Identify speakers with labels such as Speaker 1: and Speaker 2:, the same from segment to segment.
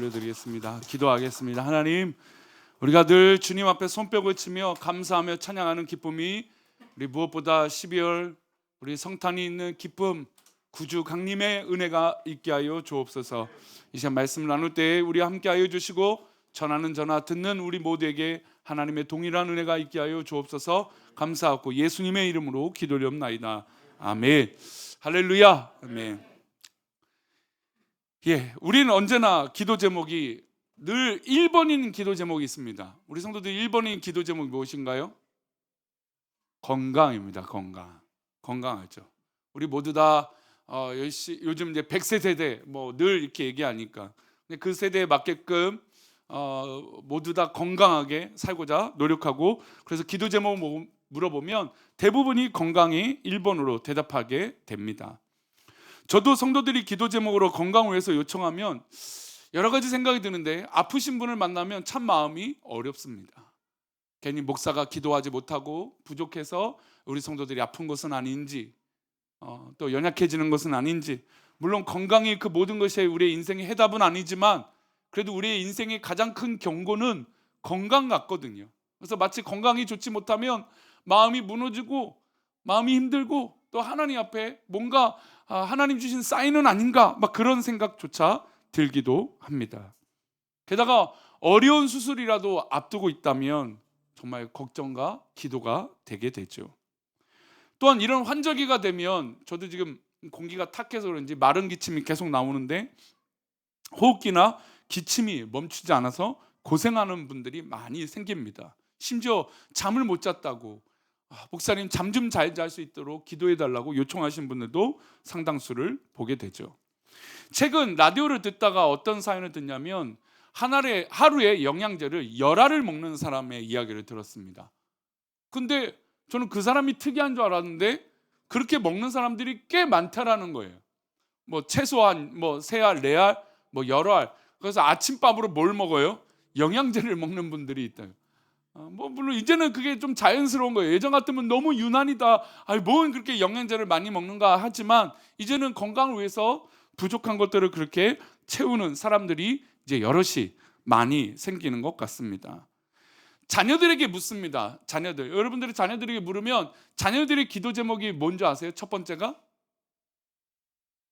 Speaker 1: 올려드리겠습니다. 기도하겠습니다. 하나님, 우리가 늘 주님 앞에 손뼉을 치며 감사하며 찬양하는 기쁨이 우리 무엇보다 12월 우리 성탄이 있는 기쁨, 구주 강림의 은혜가 있게 하여 주옵소서. 이 시간 말씀 나눌 때 우리 함께 하여 주시고 전하는 전화 듣는 우리 모두에게 하나님의 동일한 은혜가 있게 하여 주옵소서. 감사하고 예수님의 이름으로 기도드리옵나이다. 아멘. 할렐루야. 아멘. 우리는 언제나 기도 제목이 늘 1번인 기도 제목이 있습니다. 우리 성도들 1번인 기도 제목이 무엇인가요? 건강입니다. 건강하죠. 우리 모두 다 요즘 이제 100세 세대 늘 이렇게 얘기하니까 그 세대에 맞게끔 모두 다 건강하게 살고자 노력하고, 그래서 기도 제목 물어보면 대부분이 건강이 1번으로 대답하게 됩니다. 저도 성도들이 기도 제목으로 건강을 위해서 요청하면 여러 가지 생각이 드는데, 아프신 분을 만나면 참 마음이 어렵습니다. 괜히 목사가 기도하지 못하고 부족해서 우리 성도들이 아픈 것은 아닌지, 또 연약해지는 것은 아닌지, 물론 건강이 그 모든 것이 우리의 인생의 해답은 아니지만 그래도 우리의 인생의 가장 큰 경고는 건강 같거든요. 그래서 마치 건강이 좋지 못하면 마음이 무너지고 마음이 힘들고 또 하나님 앞에 뭔가 하나님 주신 사인은 아닌가 그런 생각조차 들기도 합니다. 게다가 어려운 수술이라도 앞두고 있다면 정말 걱정과 기도가 되게 되죠. 또한 이런 환절기가 되면 저도 지금 공기가 탁해서 그런지 마른 기침이 계속 나오는데 호흡기나 기침이 멈추지 않아서 고생하는 분들이 많이 생깁니다. 심지어 잠을 못 잤다고 목사님 잠 좀 잘 잘 수 있도록 기도해 달라고 요청하신 분들도 상당수를 보게 되죠. 최근 라디오를 듣다가 어떤 사연을 듣냐면 하루에 영양제를 열알을 먹는 사람의 이야기를 들었습니다. 근데 저는 그 사람이 특이한 줄 알았는데 그렇게 먹는 사람들이 꽤 많다라는 거예요. 최소한 3알, 4알, 여러 알. 그래서 아침밥으로 뭘 먹어요? 영양제를 먹는 분들이 있다. 물론 이제는 그게 좀 자연스러운 거예요. 예전 같으면 너무 유난이다. 뭔 그렇게 영양제를 많이 먹는가 하지만 이제는 건강을 위해서 부족한 것들을 그렇게 채우는 사람들이 이제 여럿이 많이 생기는 것 같습니다. 자녀들에게 묻습니다. 여러분들이 자녀들에게 물으면 자녀들의 기도 제목이 뭔지 아세요? 첫 번째가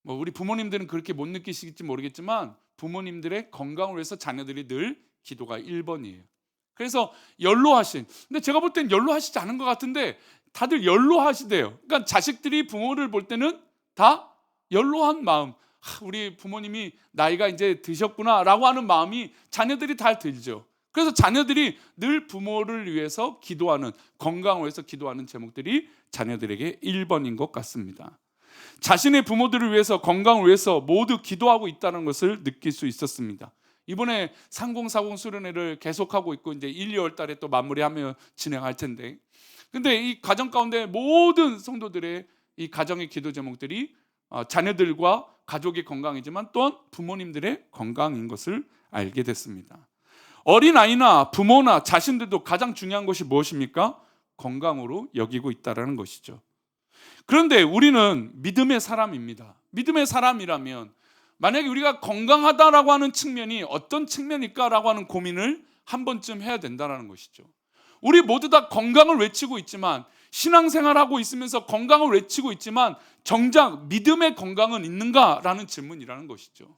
Speaker 1: 우리 부모님들은 그렇게 못 느끼시겠지 모르겠지만 부모님들의 건강을 위해서 자녀들이 늘 기도가 1번이에요. 그래서 연로하신, 근데 제가 볼 땐 연로하시지 않은 것 같은데 다들 연로하시대요. 그러니까 자식들이 부모를 볼 때는 다 연로한 마음, 우리 부모님이 나이가 이제 드셨구나 라고 하는 마음이 자녀들이 다 들죠. 그래서 자녀들이 늘 부모를 위해서 기도하는, 건강을 위해서 기도하는 제목들이 자녀들에게 1번인 것 같습니다. 자신의 부모들을 위해서, 건강을 위해서 모두 기도하고 있다는 것을 느낄 수 있었습니다. 이번에 3040 수련회를 계속하고 있고 이제 1, 2월 달에 또 마무리하며 진행할 텐데, 근데 이 가정 가운데 모든 성도들의 이 가정의 기도 제목들이 자녀들과 가족의 건강이지만 또한 부모님들의 건강인 것을 알게 됐습니다. 어린아이나 부모나 자신들도 가장 중요한 것이 무엇입니까? 건강으로 여기고 있다는 것이죠. 그런데 우리는 믿음의 사람입니다. 믿음의 사람이라면 만약에 우리가 건강하다라고 하는 측면이 어떤 측면일까라고 하는 고민을 한 번쯤 해야 된다는 것이죠. 우리 모두 다 건강을 외치고 있지만, 신앙생활하고 있으면서 건강을 외치고 있지만 정작 믿음의 건강은 있는가라는 질문이라는 것이죠.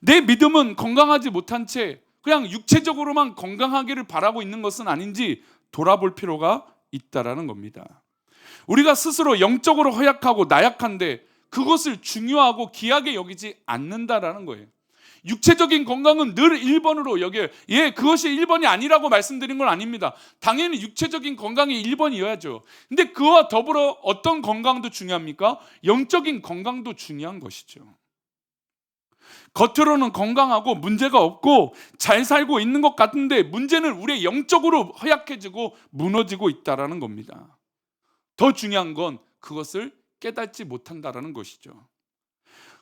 Speaker 1: 내 믿음은 건강하지 못한 채 그냥 육체적으로만 건강하기를 바라고 있는 것은 아닌지 돌아볼 필요가 있다라는 겁니다. 우리가 스스로 영적으로 허약하고 나약한데 그것을 중요하고 귀하게 여기지 않는다라는 거예요. 육체적인 건강은 늘 1번으로 여겨요. 그것이 1번이 아니라고 말씀드린 건 아닙니다. 당연히 육체적인 건강이 1번이어야죠. 근데 그와 더불어 어떤 건강도 중요합니까? 영적인 건강도 중요한 것이죠. 겉으로는 건강하고 문제가 없고 잘 살고 있는 것 같은데 문제는 우리의 영적으로 허약해지고 무너지고 있다는 겁니다. 더 중요한 건 그것을 깨닫지 못한다는 것이죠.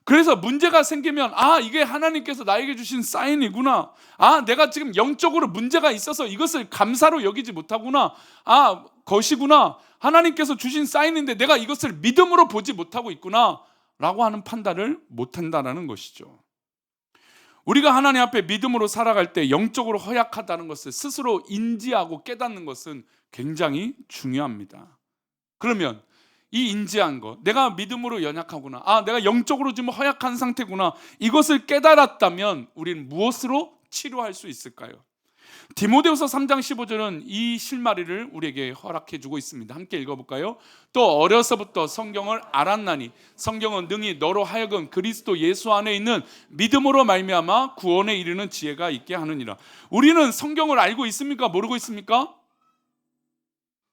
Speaker 1: 그래서 문제가 생기면 이게 하나님께서 나에게 주신 사인이구나, 내가 지금 영적으로 문제가 있어서 이것을 감사로 여기지 못하구나, 것이구나, 하나님께서 주신 사인인데 내가 이것을 믿음으로 보지 못하고 있구나 라고 하는 판단을 못한다는 것이죠. 우리가 하나님 앞에 믿음으로 살아갈 때 영적으로 허약하다는 것을 스스로 인지하고 깨닫는 것은 굉장히 중요합니다. 그러면 이 인지한 것, 내가 믿음으로 연약하구나, 내가 영적으로 지금 허약한 상태구나, 이것을 깨달았다면 우리는 무엇으로 치료할 수 있을까요? 디모데후서 3장 15절은 이 실마리를 우리에게 허락해 주고 있습니다. 함께 읽어볼까요? 또 어려서부터 성경을 알았나니 성경은 능히 너로 하여금 그리스도 예수 안에 있는 믿음으로 말미암아 구원에 이르는 지혜가 있게 하느니라. 우리는 성경을 알고 있습니까? 모르고 있습니까?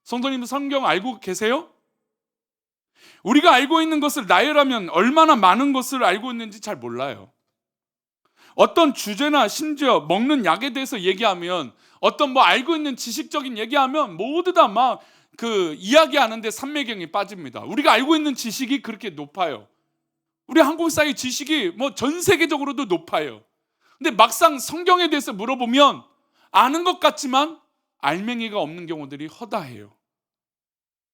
Speaker 1: 성도님, 성경 알고 계세요? 우리가 알고 있는 것을 나열하면 얼마나 많은 것을 알고 있는지 잘 몰라요. 어떤 주제나 심지어 먹는 약에 대해서 얘기하면, 어떤 알고 있는 지식적인 얘기하면 모두 다 막 그 이야기하는데 삼매경이 빠집니다. 우리가 알고 있는 지식이 그렇게 높아요. 우리 한국 사회 지식이 전 세계적으로도 높아요. 근데 막상 성경에 대해서 물어보면 아는 것 같지만 알맹이가 없는 경우들이 허다해요.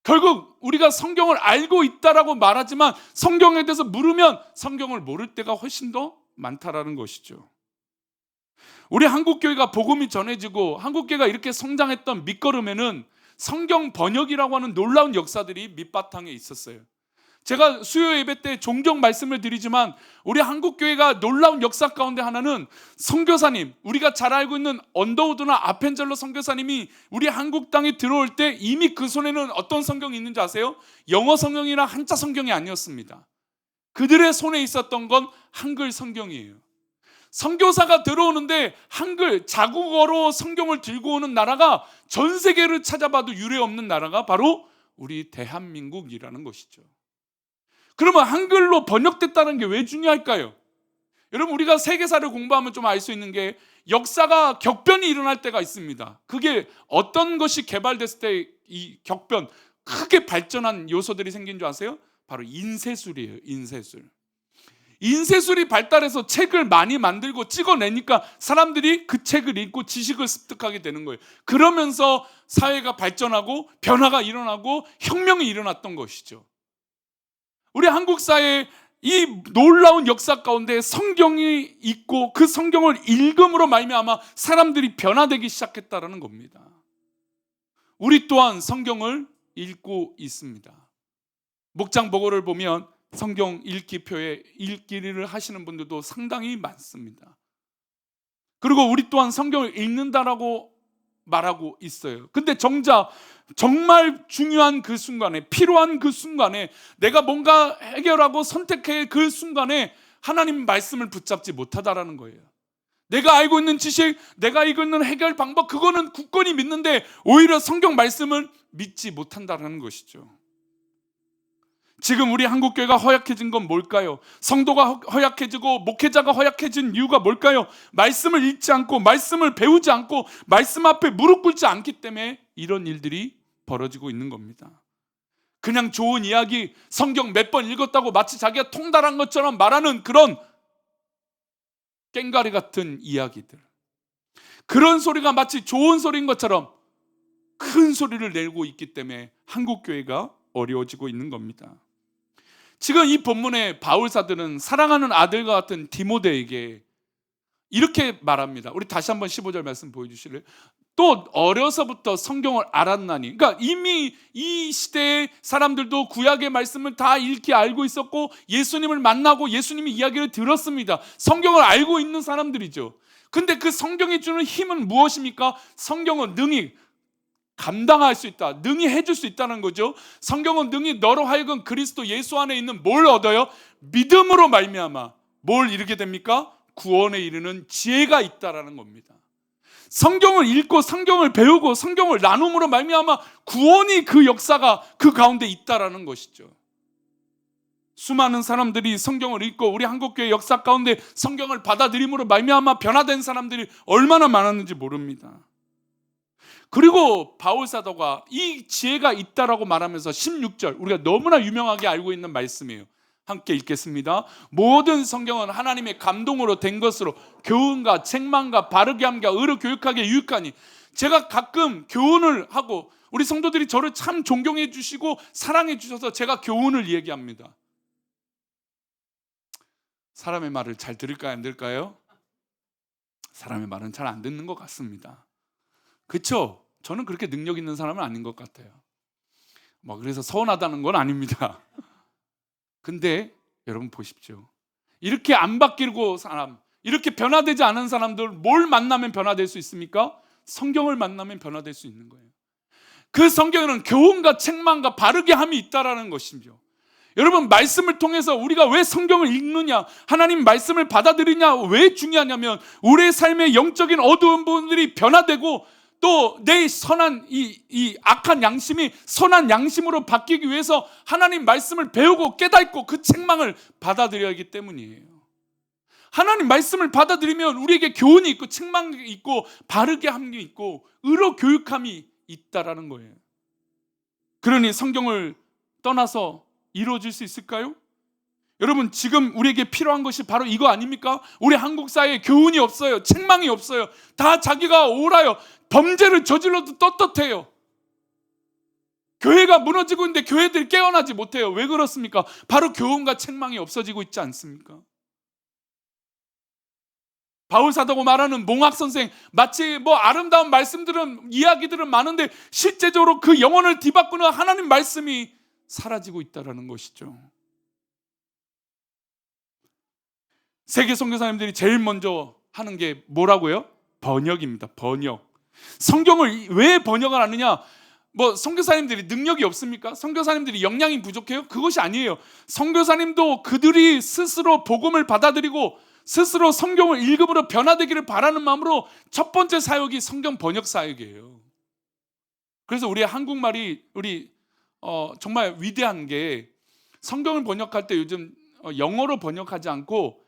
Speaker 1: 결국 우리가 성경을 알고 있다라고 말하지만 성경에 대해서 물으면 성경을 모를 때가 훨씬 더 많다라는 것이죠. 우리 한국교회가 복음이 전해지고 한국교회가 이렇게 성장했던 밑거름에는 성경 번역이라고 하는 놀라운 역사들이 밑바탕에 있었어요. 제가 수요 예배 때 종종 말씀을 드리지만 우리 한국교회가 놀라운 역사 가운데 하나는 선교사님, 우리가 잘 알고 있는 언더우드나 아펜젤러 선교사님이 우리 한국 땅에 들어올 때 이미 그 손에는 어떤 성경이 있는지 아세요? 영어 성경이나 한자 성경이 아니었습니다. 그들의 손에 있었던 건 한글 성경이에요. 선교사가 들어오는데 한글 자국어로 성경을 들고 오는 나라가 전 세계를 찾아봐도 유례없는 나라가 바로 우리 대한민국이라는 것이죠. 그러면 한글로 번역됐다는 게 왜 중요할까요? 여러분, 우리가 세계사를 공부하면 좀 알 수 있는 게 역사가 격변이 일어날 때가 있습니다. 그게 어떤 것이 개발됐을 때 이 격변, 크게 발전한 요소들이 생긴 줄 아세요? 바로 인쇄술이에요. 인쇄술이 발달해서 책을 많이 만들고 찍어내니까 사람들이 그 책을 읽고 지식을 습득하게 되는 거예요. 그러면서 사회가 발전하고 변화가 일어나고 혁명이 일어났던 것이죠. 우리 한국 사회의 이 놀라운 역사 가운데 성경이 있고 그 성경을 읽음으로 말미암아 사람들이 변화되기 시작했다는 겁니다. 우리 또한 성경을 읽고 있습니다. 목장 보고를 보면 성경 읽기표에 읽기를 하시는 분들도 상당히 많습니다. 그리고 우리 또한 성경을 읽는다라고 말하고 있어요. 근데 정작 정말 중요한 그 순간에, 필요한 그 순간에, 내가 뭔가 해결하고 선택할 그 순간에 하나님 말씀을 붙잡지 못하다라는 거예요. 내가 알고 있는 지식, 내가 알고 있는 해결 방법, 그거는 굳건히 믿는데 오히려 성경 말씀을 믿지 못한다라는 것이죠. 지금 우리 한국교회가 허약해진 건 뭘까요? 성도가 허약해지고 목회자가 허약해진 이유가 뭘까요? 말씀을 읽지 않고 말씀을 배우지 않고 말씀 앞에 무릎 꿇지 않기 때문에 이런 일들이 벌어지고 있는 겁니다. 그냥 좋은 이야기, 성경 몇 번 읽었다고 마치 자기가 통달한 것처럼 말하는 그런 깽가리 같은 이야기들, 그런 소리가 마치 좋은 소리인 것처럼 큰 소리를 내고 있기 때문에 한국교회가 어려워지고 있는 겁니다. 지금 이 본문의 바울사들은 사랑하는 아들과 같은 디모데에게 이렇게 말합니다. 우리 다시 한번 15절 말씀 보여주실래요? 또 어려서부터 성경을 알았나니. 그러니까 이미 이 시대의 사람들도 구약의 말씀을 다 읽기 알고 있었고 예수님을 만나고 예수님의 이야기를 들었습니다. 성경을 알고 있는 사람들이죠. 근데 그 성경이 주는 힘은 무엇입니까? 성경은 능히 감당할 수 있다, 능히 해줄 수 있다는 거죠. 성경은 능히 너로 하여금 그리스도 예수 안에 있는 뭘 얻어요? 믿음으로 말미암아 뭘 이루게 됩니까? 구원에 이르는 지혜가 있다라는 겁니다. 성경을 읽고 성경을 배우고 성경을 나눔으로 말미암아 구원이, 그 역사가 그 가운데 있다라는 것이죠. 수많은 사람들이 성경을 읽고 우리 한국교회 역사 가운데 성경을 받아들임으로 말미암아 변화된 사람들이 얼마나 많았는지 모릅니다. 그리고 바울 사도가 이 지혜가 있다라고 말하면서 16절, 우리가 너무나 유명하게 알고 있는 말씀이에요. 함께 읽겠습니다. 모든 성경은 하나님의 감동으로 된 것으로 교훈과 책망과 바르게 함과 의로 교육하기에 유익하니. 제가 가끔 교훈을 하고 우리 성도들이 저를 참 존경해 주시고 사랑해 주셔서 제가 교훈을 얘기합니다. 사람의 말을 잘 들을까요, 안 들을까요? 사람의 말은 잘 안 듣는 것 같습니다. 그렇죠? 저는 그렇게 능력 있는 사람은 아닌 것 같아요. 그래서 서운하다는 건 아닙니다. 근데 여러분 보십시오. 이렇게 안 바뀌고 이렇게 변화되지 않은 사람들 뭘 만나면 변화될 수 있습니까? 성경을 만나면 변화될 수 있는 거예요. 그 성경에는 교훈과 책망과 바르게 함이 있다라는 것이죠. 여러분, 말씀을 통해서 우리가 왜 성경을 읽느냐, 하나님 말씀을 받아들이냐 왜 중요하냐면 우리의 삶의 영적인 어두운 부분들이 변화되고 또 내 선한 이 악한 양심이 선한 양심으로 바뀌기 위해서 하나님 말씀을 배우고 깨닫고 그 책망을 받아들여야 하기 때문이에요. 하나님 말씀을 받아들이면 우리에게 교훈이 있고 책망이 있고 바르게 함이 있고 의로 교육함이 있다라는 거예요. 그러니 성경을 떠나서 이루어질 수 있을까요? 여러분, 지금 우리에게 필요한 것이 바로 이거 아닙니까? 우리 한국 사회에 교훈이 없어요. 책망이 없어요. 다 자기가 옳아요. 범죄를 저질러도 떳떳해요. 교회가 무너지고 있는데 교회들이 깨어나지 못해요. 왜 그렇습니까? 바로 교훈과 책망이 없어지고 있지 않습니까? 바울 사도가 말하는 몽학 선생, 마치 아름다운 말씀들은 이야기들은 많은데 실제적으로 그 영혼을 뒤바꾸는 하나님 말씀이 사라지고 있다는 것이죠. 세계 선교사님들이 제일 먼저 하는 게 뭐라고요? 번역입니다. 번역. 성경을 왜 번역을 하느냐? 선교사님들이 능력이 없습니까? 선교사님들이 역량이 부족해요? 그것이 아니에요. 선교사님도 그들이 스스로 복음을 받아들이고 스스로 성경을 읽음으로 변화되기를 바라는 마음으로 첫 번째 사역이 성경 번역 사역이에요. 그래서 우리의 한국말이 정말 위대한 게 성경을 번역할 때 요즘 영어로 번역하지 않고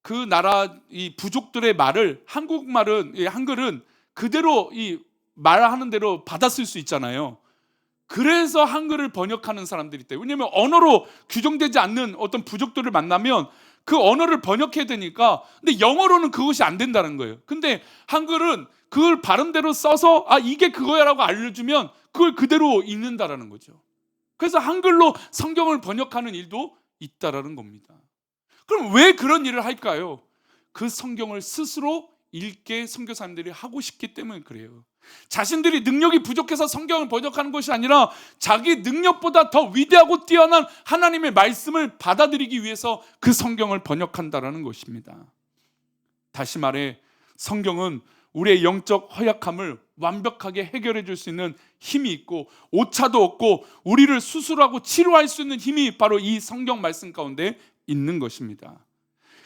Speaker 1: 그 나라 이 부족들의 말을 한글은 그대로 이 말하는 대로 받아쓸 수 있잖아요. 그래서 한글을 번역하는 사람들이 있대요. 왜냐하면 언어로 규정되지 않는 어떤 부족들을 만나면 그 언어를 번역해야 되니까. 근데 영어로는 그것이 안 된다는 거예요. 근데 한글은 그걸 발음대로 써서 이게 그거야라고 알려주면 그걸 그대로 읽는다라는 거죠. 그래서 한글로 성경을 번역하는 일도 있다라는 겁니다. 그럼 왜 그런 일을 할까요? 그 성경을 스스로 읽게 선교사님들이 하고 싶기 때문에 그래요. 자신들이 능력이 부족해서 성경을 번역하는 것이 아니라 자기 능력보다 더 위대하고 뛰어난 하나님의 말씀을 받아들이기 위해서 그 성경을 번역한다라는 것입니다. 다시 말해 성경은 우리의 영적 허약함을 완벽하게 해결해 줄 수 있는 힘이 있고 오차도 없고 우리를 수술하고 치료할 수 있는 힘이 바로 이 성경 말씀 가운데 있는 것입니다.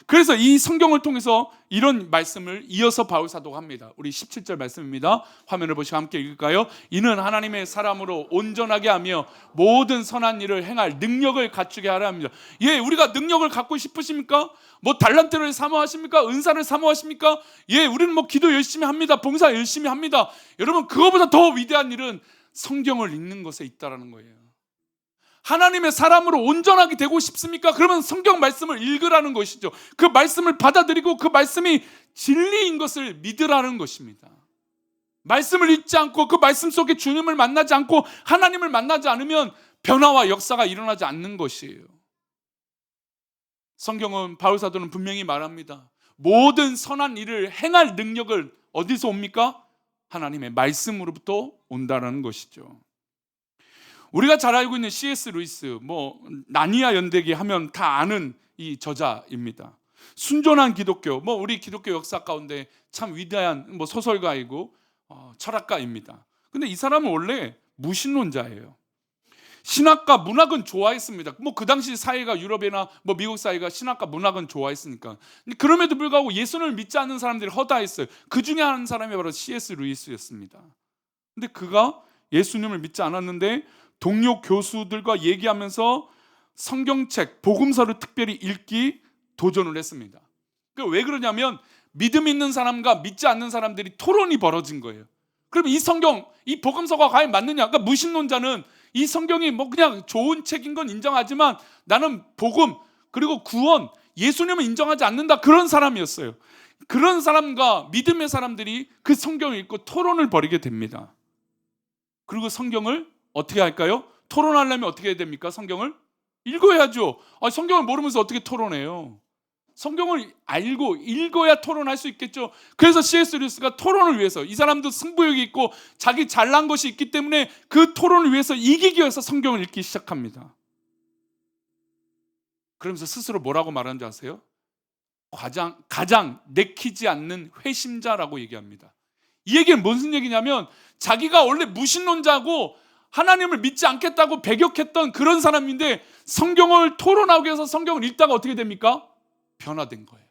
Speaker 1: 그래서 이 성경을 통해서 이런 말씀을 이어서 바울 사도가 합니다. 우리 17절 말씀입니다. 화면을 보시고 함께 읽을까요? 이는 하나님의 사람으로 온전하게 하며 모든 선한 일을 행할 능력을 갖추게 하라 합니다. 우리가 능력을 갖고 싶으십니까? 달란트를 사모하십니까? 은사를 사모하십니까? 우리는 기도 열심히 합니다. 봉사 열심히 합니다. 여러분, 그거보다 더 위대한 일은 성경을 읽는 것에 있다라는 거예요. 하나님의 사람으로 온전하게 되고 싶습니까? 그러면 성경 말씀을 읽으라는 것이죠. 그 말씀을 받아들이고 그 말씀이 진리인 것을 믿으라는 것입니다. 말씀을 읽지 않고 그 말씀 속에 주님을 만나지 않고 하나님을 만나지 않으면 변화와 역사가 일어나지 않는 것이에요. 성경은 바울 사도는 분명히 말합니다. 모든 선한 일을 행할 능력을 어디서 옵니까? 하나님의 말씀으로부터 온다는 것이죠. 우리가 잘 알고 있는 C.S. 루이스, 나니아 연대기 하면 다 아는 이 저자입니다. 순전한 기독교, 우리 기독교 역사 가운데 참 위대한 소설가이고 철학가입니다. 근데 이 사람은 원래 무신론자예요. 신학과 문학은 좋아했습니다. 그 당시 사회가 유럽이나 미국 사회가 신학과 문학은 좋아했으니까. 그럼에도 불구하고 예수님을 믿지 않는 사람들이 허다했어요. 그 중에 한 사람이 바로 C.S. 루이스였습니다. 근데 그가 예수님을 믿지 않았는데 동료 교수들과 얘기하면서 성경책, 복음서를 특별히 읽기 도전을 했습니다. 왜 그러냐면 믿음 있는 사람과 믿지 않는 사람들이 토론이 벌어진 거예요. 그럼 이 성경, 이 복음서가 과연 맞느냐? 그러니까 무신론자는 이 성경이 그냥 좋은 책인 건 인정하지만 나는 복음 그리고 구원, 예수님을 인정하지 않는다, 그런 사람이었어요. 그런 사람과 믿음의 사람들이 그 성경을 읽고 토론을 벌이게 됩니다. 그리고 성경을 어떻게 할까요? 토론하려면 어떻게 해야 됩니까? 성경을 읽어야죠. 성경을 모르면서 어떻게 토론해요? 성경을 알고 읽어야 토론할 수 있겠죠. 그래서 C.S. 루이스가 토론을 위해서, 이 사람도 승부욕이 있고 자기 잘난 것이 있기 때문에 그 토론을 위해서 이기기 위해서 성경을 읽기 시작합니다. 그러면서 스스로 뭐라고 말하는지 아세요? 가장 내키지 않는 회심자라고 얘기합니다. 이 얘기는 무슨 얘기냐면, 자기가 원래 무신론자고 하나님을 믿지 않겠다고 배격했던 그런 사람인데 성경을 토론하기 위해서 성경을 읽다가 어떻게 됩니까? 변화된 거예요.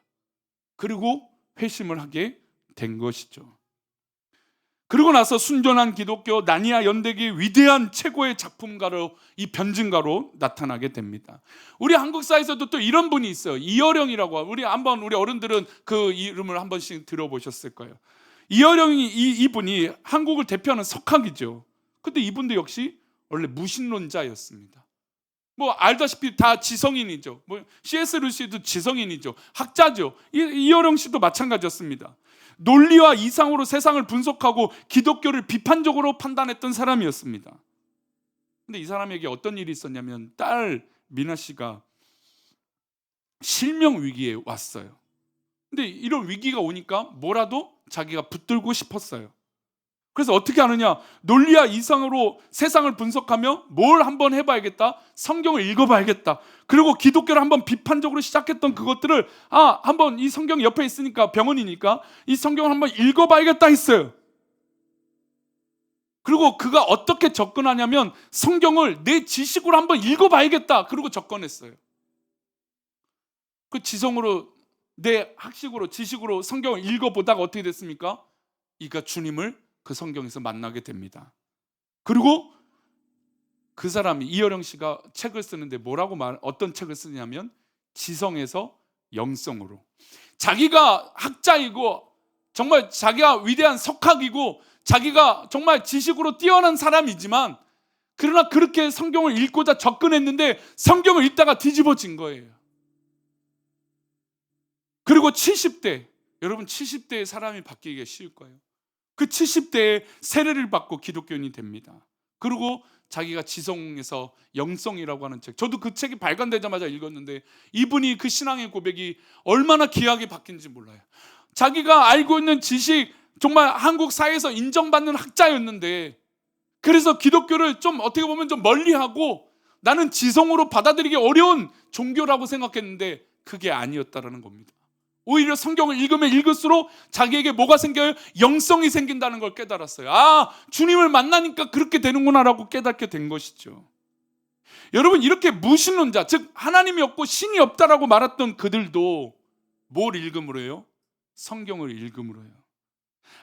Speaker 1: 그리고 회심을 하게 된 것이죠. 그리고 나서 순전한 기독교, 나니아 연대기의 위대한 최고의 작품가로, 이 변증가로 나타나게 됩니다. 우리 한국사에서도 또 이런 분이 있어요. 이어령이라고. 우리 어른들은 그 이름을 한 번씩 들어보셨을 거예요. 이어령이, 이분이 한국을 대표하는 석학이죠. 근데 이분도 역시 원래 무신론자였습니다. 뭐 알다시피 다 지성인이죠. 뭐 C.S. 루이스도 지성인이죠. 학자죠. 이어령 씨도 마찬가지였습니다. 논리와 이상으로 세상을 분석하고 기독교를 비판적으로 판단했던 사람이었습니다. 근데 이 사람에게 어떤 일이 있었냐면, 딸 미나 씨가 실명 위기에 왔어요. 근데 이런 위기가 오니까 뭐라도 자기가 붙들고 싶었어요. 그래서 어떻게 하느냐? 논리와 이상으로 세상을 분석하며 뭘 한번 해봐야겠다. 성경을 읽어봐야겠다. 그리고 기독교를 한번 비판적으로 시작했던 그것들을 한번 이 성경 옆에 있으니까, 병원이니까 이 성경을 한번 읽어봐야겠다 했어요. 그리고 그가 어떻게 접근하냐면, 성경을 내 지식으로 한번 읽어봐야겠다. 그리고 접근했어요. 그 지성으로, 내 학식으로, 지식으로 성경을 읽어보다가 어떻게 됐습니까? 이가 주님을 그 성경에서 만나게 됩니다. 그리고 그 사람이, 이어령 씨가 책을 쓰는데 어떤 책을 쓰냐면, 지성에서 영성으로. 자기가 학자이고 정말 자기가 위대한 석학이고 자기가 정말 지식으로 뛰어난 사람이지만, 그러나 그렇게 성경을 읽고자 접근했는데 성경을 읽다가 뒤집어진 거예요. 그리고 70대, 여러분 70대에 사람이 바뀌기가 쉬울 거예요. 그 70대에 세례를 받고 기독교인이 됩니다. 그리고 자기가 지성에서 영성이라고 하는 책, 저도 그 책이 발간되자마자 읽었는데 이분이 그 신앙의 고백이 얼마나 귀하게 바뀐지 몰라요. 자기가 알고 있는 지식, 정말 한국 사회에서 인정받는 학자였는데, 그래서 기독교를 좀 어떻게 보면 좀 멀리하고 나는 지성으로 받아들이기 어려운 종교라고 생각했는데 그게 아니었다라는 겁니다. 오히려 성경을 읽으면 읽을수록 자기에게 뭐가 생겨요? 영성이 생긴다는 걸 깨달았어요. 주님을 만나니까 그렇게 되는구나라고 깨닫게 된 것이죠. 여러분, 이렇게 무신론자, 즉 하나님이 없고 신이 없다라고 말했던 그들도 뭘 읽음으로 해요? 성경을 읽음으로 해요.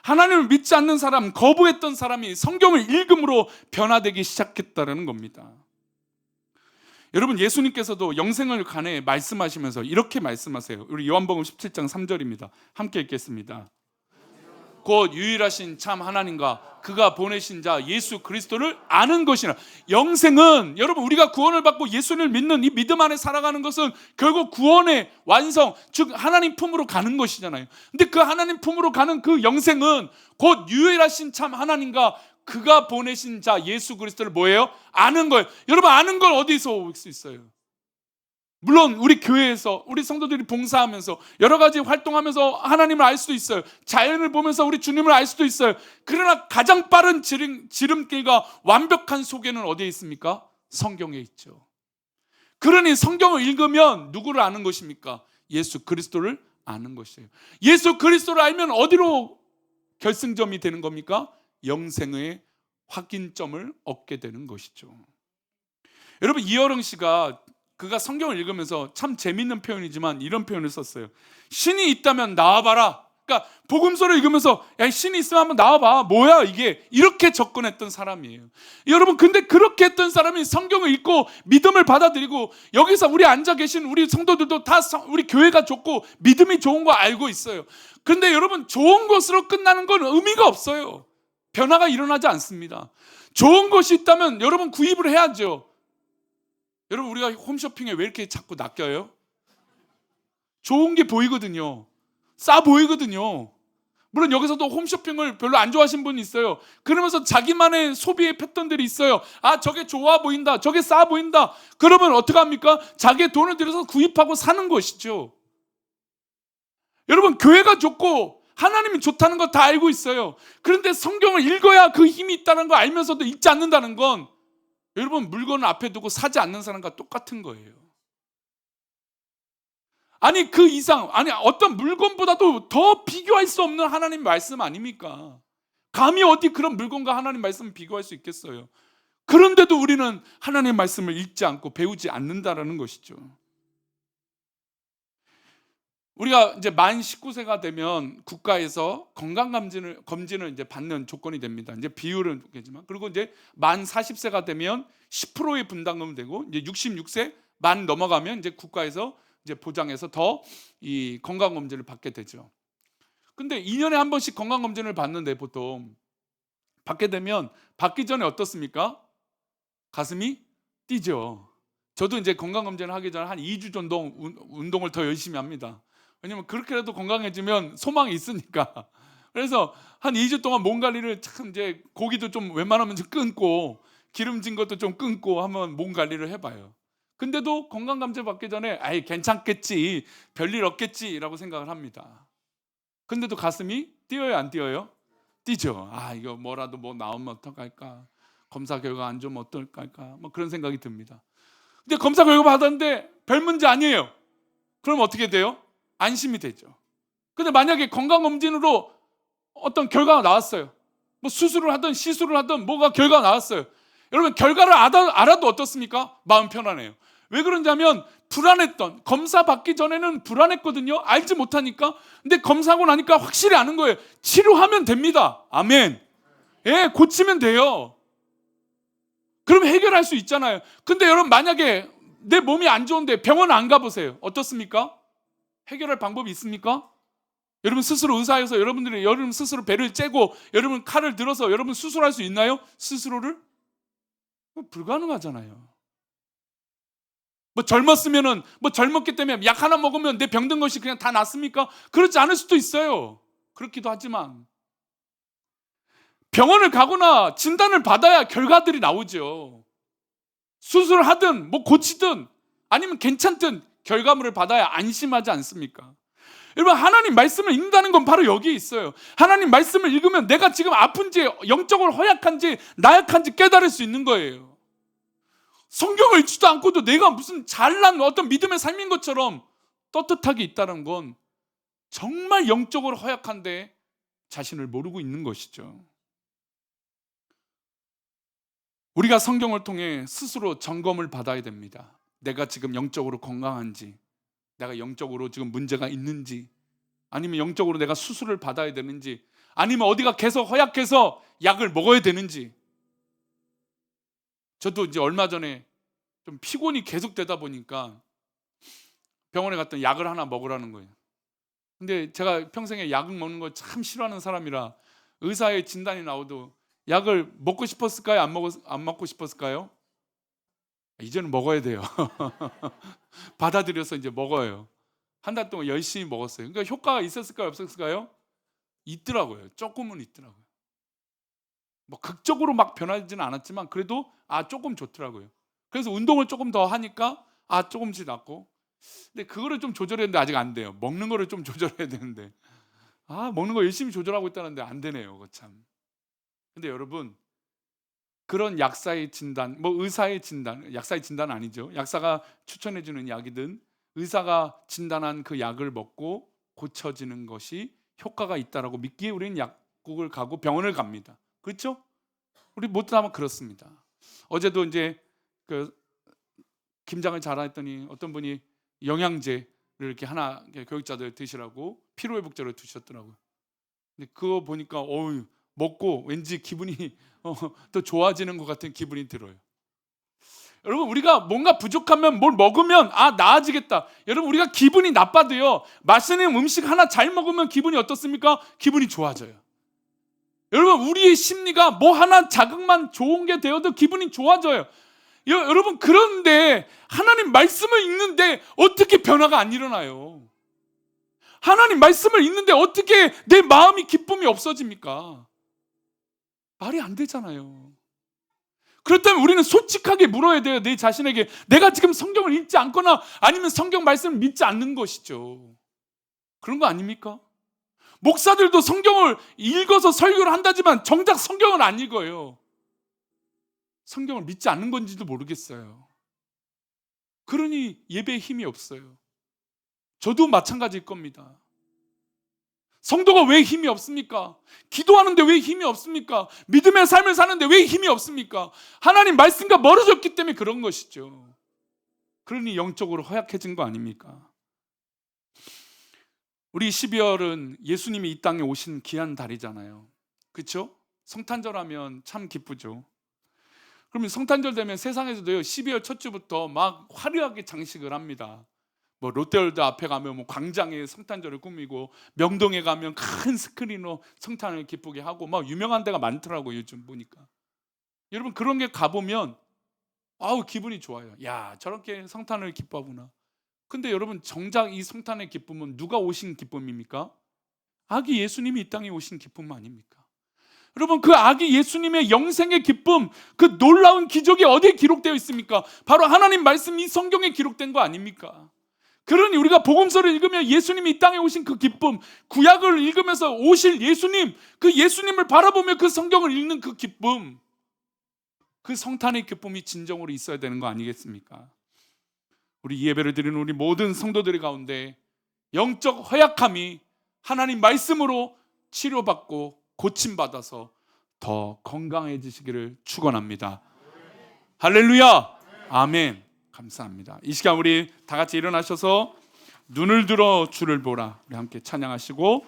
Speaker 1: 하나님을 믿지 않는 사람, 거부했던 사람이 성경을 읽음으로 변화되기 시작했다는 겁니다. 여러분, 예수님께서도 영생을 관해 말씀하시면서 이렇게 말씀하세요. 우리 요한복음 17장 3절입니다. 함께 읽겠습니다. 곧 유일하신 참 하나님과 그가 보내신 자 예수 그리스도를 아는 것이라. 영생은, 여러분, 우리가 구원을 받고 예수를 믿는 이 믿음 안에 살아가는 것은 결국 구원의 완성, 즉 하나님 품으로 가는 것이잖아요. 근데 그 하나님 품으로 가는 그 영생은 곧 유일하신 참 하나님과 그가 보내신 자 예수 그리스도를 뭐예요? 아는 거예요. 여러분, 아는 걸 어디서 올 수 있어요? 물론 우리 교회에서, 우리 성도들이 봉사하면서 여러 가지 활동하면서 하나님을 알 수도 있어요. 자연을 보면서 우리 주님을 알 수도 있어요. 그러나 가장 빠른 지름길과 완벽한 소개는 어디에 있습니까? 성경에 있죠. 그러니 성경을 읽으면 누구를 아는 것입니까? 예수 그리스도를 아는 것이에요. 예수 그리스도를 알면 어디로 결승점이 되는 겁니까? 영생의 확인점을 얻게 되는 것이죠. 여러분, 이어령 씨가 그가 성경을 읽으면서 참 재밌는 표현이지만 이런 표현을 썼어요. 신이 있다면 나와봐라. 그러니까 복음서를 읽으면서 야, 신이 있으면 한번 나와봐. 뭐야 이게? 이렇게 접근했던 사람이에요. 여러분, 근데 그렇게 했던 사람이 성경을 읽고 믿음을 받아들이고, 여기서 우리 앉아 계신 우리 성도들도 다 우리 교회가 좋고 믿음이 좋은 거 알고 있어요. 근데 여러분, 좋은 것으로 끝나는 건 의미가 없어요. 변화가 일어나지 않습니다. 좋은 것이 있다면 여러분 구입을 해야죠. 여러분, 우리가 홈쇼핑에 왜 이렇게 자꾸 낚여요? 좋은 게 보이거든요. 싸 보이거든요. 물론 여기서도 홈쇼핑을 별로 안 좋아하시는 분이 있어요. 그러면서 자기만의 소비의 패턴들이 있어요. 저게 좋아 보인다, 저게 싸 보인다. 그러면 어떻게 합니까? 자기의 돈을 들여서 구입하고 사는 것이죠. 여러분, 교회가 좋고 하나님이 좋다는 거 다 알고 있어요. 그런데 성경을 읽어야 그 힘이 있다는 거 알면서도 읽지 않는다는 건 여러분, 물건을 앞에 두고 사지 않는 사람과 똑같은 거예요. 아니, 그 이상, 아니, 어떤 물건보다도 더 비교할 수 없는 하나님 말씀 아닙니까? 감히 어디 그런 물건과 하나님 말씀을 비교할 수 있겠어요? 그런데도 우리는 하나님의 말씀을 읽지 않고 배우지 않는다라는 것이죠. 우리가 이제 만 19세가 되면 국가에서 검진을 이제 받는 조건이 됩니다. 이제 비율은 그렇겠지만, 그리고 이제 만 40세가 되면 10%의 분담금 되고, 이제 66세 만 넘어가면 이제 국가에서 이제 보장해서 더 이 건강 검진을 받게 되죠. 근데 2년에 한 번씩 건강 검진을 받는데, 보통 받게 되면 받기 전에 어떻습니까? 가슴이 뛰죠. 저도 이제 건강 검진을 하기 전에 한 2주 정도 운동을 더 열심히 합니다. 왜냐면 그렇게라도 건강해지면 소망이 있으니까. 그래서 한 2주 동안 몸 관리를 참, 이제 고기도 좀 웬만하면 좀 끊고 기름진 것도 좀 끊고 한번 몸 관리를 해봐요. 근데도 건강 검진 받기 전에 아이, 괜찮겠지, 별일 없겠지라고 생각을 합니다. 근데도 가슴이 뛰어요, 안 뛰어요? 뛰죠. 아, 이거 뭐라도 뭐 나오면 어떡할까, 검사 결과 안 좋으면 어떨까, 뭐 그런 생각이 듭니다. 근데 검사 결과 받았는데 별 문제 아니에요. 그럼 어떻게 돼요? 안심이 되죠. 근데 만약에 건강검진으로 어떤 결과가 나왔어요. 뭐 수술을 하든 시술을 하든 뭐가 결과가 나왔어요. 여러분, 결과를 알아도 어떻습니까? 마음 편안해요. 왜 그러냐면 불안했던, 검사 받기 전에는 불안했거든요. 알지 못하니까. 근데 검사하고 나니까 확실히 아는 거예요. 치료하면 됩니다. 아멘. 예, 고치면 돼요. 그럼 해결할 수 있잖아요. 근데 여러분, 만약에 내 몸이 안 좋은데 병원 안 가보세요. 어떻습니까? 해결할 방법이 있습니까? 여러분 스스로 의사여서 여러분들이 여러분 스스로 배를 째고 여러분 칼을 들어서 여러분 수술할 수 있나요? 스스로를? 불가능하잖아요. 뭐 젊었으면은, 뭐 젊었기 때문에 약 하나 먹으면 내 병든 것이 그냥 다 낫습니까? 그렇지 않을 수도 있어요. 그렇기도 하지만 병원을 가거나 진단을 받아야 결과들이 나오죠. 수술을 하든 뭐 고치든 아니면 괜찮든 결과물을 받아야 안심하지 않습니까? 여러분, 하나님 말씀을 읽는다는 건 바로 여기에 있어요. 하나님 말씀을 읽으면 내가 지금 아픈지, 영적으로 허약한지 나약한지 깨달을 수 있는 거예요. 성경을 읽지도 않고도 내가 무슨 잘난 어떤 믿음의 삶인 것처럼 떳떳하게 있다는 건 정말 영적으로 허약한데 자신을 모르고 있는 것이죠. 우리가 성경을 통해 스스로 점검을 받아야 됩니다. 내가 지금 영적으로 건강한지, 내가 영적으로 지금 문제가 있는지, 아니면 영적으로 내가 수술을 받아야 되는지, 아니면 어디가 계속 허약해서 약을 먹어야 되는지. 저도 이제 얼마 전에 좀 피곤이 계속되다 보니까 병원에 갔더니 약을 하나 먹으라는 거예요. 근데 제가 평생에 약 먹는 걸 참 싫어하는 사람이라 의사의 진단이 나오도 약을 먹고 싶었을까요? 안 먹고 싶었을까요? 이제는 먹어야 돼요. 받아들여서 이제 먹어요. 한 달 동안 열심히 먹었어요. 그러니까 효과가 있었을까요? 없었을까요? 있더라고요. 조금은 있더라고요. 뭐 극적으로 막 변하지는 않았지만 그래도 조금 좋더라고요. 그래서 운동을 조금 더 하니까 조금씩 낫고. 근데 그거를 좀 조절했는데 아직 안 돼요. 먹는 거를 좀 조절해야 되는데 먹는 거 열심히 조절하고 있다는데 안 되네요. 그거 참. 근데 여러분, 그런 약사의 진단, 뭐 의사의 진단, 약사의 진단은 아니죠. 약사가 추천해 주는 약이든 의사가 진단한 그 약을 먹고 고쳐지는 것이 효과가 있다라고 믿기에 우리는 약국을 가고 병원을 갑니다. 그렇죠? 우리 모두 다 그렇습니다. 어제도 이제 그 김장을 잘했더니 어떤 분이 영양제를 이렇게 하나 교육자들 드시라고 피로회복제를 주셨더라고요. 근데 그거 보니까 먹고 왠지 기분이 더 좋아지는 것 같은 기분이 들어요. 여러분, 우리가 뭔가 부족하면 뭘 먹으면 나아지겠다. 여러분, 우리가 기분이 나빠도요, 맛있는 음식 하나 잘 먹으면 기분이 어떻습니까? 기분이 좋아져요. 여러분, 우리의 심리가 뭐 하나 자극만 좋은 게 되어도 기분이 좋아져요. 여러분, 그런데 하나님 말씀을 읽는데 어떻게 변화가 안 일어나요? 하나님 말씀을 읽는데 어떻게 내 마음이 기쁨이 없어집니까? 말이 안 되잖아요. 그렇다면 우리는 솔직하게 물어야 돼요. 내 자신에게. 내가 지금 성경을 읽지 않거나 아니면 성경 말씀을 믿지 않는 것이죠. 그런 거 아닙니까? 목사들도 성경을 읽어서 설교를 한다지만 정작 성경을 안 읽어요. 성경을 믿지 않는 건지도 모르겠어요. 그러니 예배에 힘이 없어요. 저도 마찬가지일 겁니다. 성도가 왜 힘이 없습니까? 기도하는데 왜 힘이 없습니까? 믿음의 삶을 사는데 왜 힘이 없습니까? 하나님 말씀과 멀어졌기 때문에 그런 것이죠. 그러니 영적으로 허약해진 거 아닙니까? 우리 12월은 예수님이 이 땅에 오신 귀한 달이잖아요. 그렇죠? 성탄절 하면 참 기쁘죠. 그러면 성탄절 되면 세상에서도요, 12월 첫 주부터 막 화려하게 장식을 합니다. 뭐 롯데월드 앞에 가면 뭐 광장에 성탄절을 꾸미고, 명동에 가면 큰 스크린으로 성탄을 기쁘게 하고, 막 유명한 데가 많더라고요, 요즘 보니까. 여러분, 그런 게 가보면 아우 기분이 좋아요. 야, 저렇게 성탄을 기뻐하구나. 근데 여러분, 정작 이 성탄의 기쁨은 누가 오신 기쁨입니까? 아기 예수님이 이 땅에 오신 기쁨 아닙니까? 여러분, 그 아기 예수님의 영생의 기쁨, 그 놀라운 기적이 어디에 기록되어 있습니까? 바로 하나님 말씀, 이 성경에 기록된 거 아닙니까? 그러니 우리가 복음서를 읽으면 예수님이 이 땅에 오신 그 기쁨, 구약을 읽으면서 오실 예수님, 그 예수님을 바라보며 그 성경을 읽는 그 기쁨, 그 성탄의 기쁨이 진정으로 있어야 되는 거 아니겠습니까? 우리 예배를 드리는 우리 모든 성도들 가운데 영적 허약함이 하나님 말씀으로 치료받고 고침받아서 더 건강해지시기를 축원합니다. 할렐루야, 아멘. 감사합니다. 이 시간 우리 다 같이 일어나셔서 눈을 들어 주를 보라, 우리 함께 찬양하시고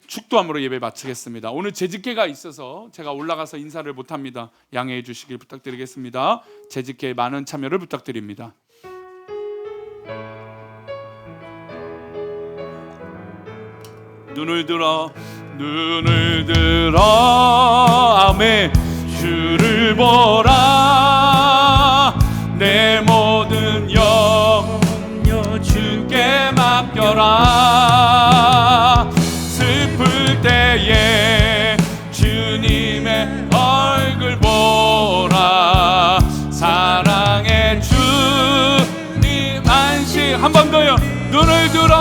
Speaker 1: 축도함으로 예배 마치겠습니다. 오늘 재직회가 있어서 제가 올라가서 인사를 못합니다. 양해해 주시길 부탁드리겠습니다. 재직회에 많은 참여를 부탁드립니다. 눈을 들어 아멘. 주를 보라, 내 모든 염려 주께 맡겨라. 슬플 때에 주님의 얼굴 보라, 사랑의 주님 안식. 한 번 더요. 눈을 들어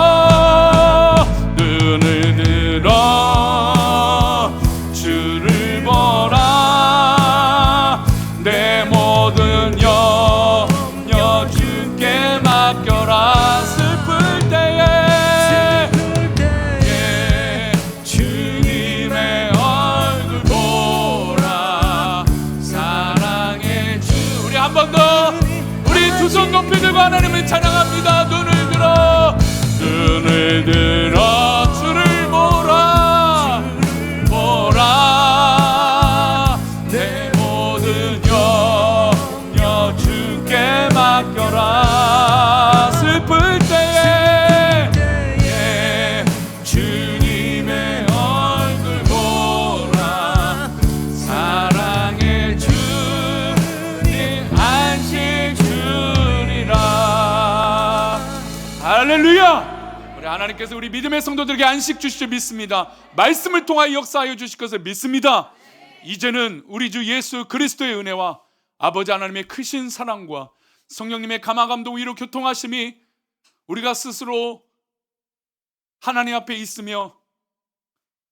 Speaker 1: 주를 보라, 내 모든 염려 주께 맡겨라. 슬플 때에 주님의 얼굴 보라, 사랑의 주. 우리 한 번 더, 우리 두 손 높이 들고 하나님을 찬양합니다. 눈을 들어 주를 보라, 내 모든 염려 주께 맡겨라. 슬플 때에 주님의 얼굴 보라, 사랑의 주님 안식 주리라. 할렐루야. 하나님께서 우리 믿음의 성도들에게 안식 주실 줄 믿습니다. 말씀을 통하여 역사하여 주실 것을 믿습니다. 이제는 우리 주 예수 그리스도의 은혜와 아버지 하나님의 크신 사랑과 성령님의 감화감동 위로 교통하심이 우리가 스스로 하나님 앞에 있으며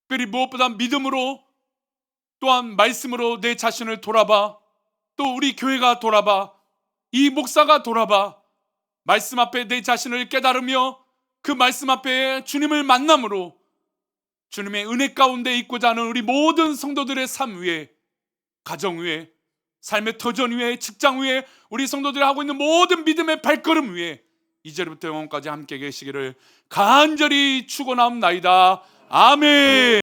Speaker 1: 특별히 무엇보다 믿음으로, 또한 말씀으로 내 자신을 돌아봐, 또 우리 교회가 돌아봐, 이 목사가 돌아봐, 말씀 앞에 내 자신을 깨달으며 그 말씀 앞에 주님을 만남으로 주님의 은혜 가운데 있고자 하는 우리 모든 성도들의 삶 위에, 가정 위에, 삶의 터전 위에, 직장 위에, 우리 성도들이 하고 있는 모든 믿음의 발걸음 위에 이제부터 영원까지 함께 계시기를 간절히 축원하옵나이다. 아멘.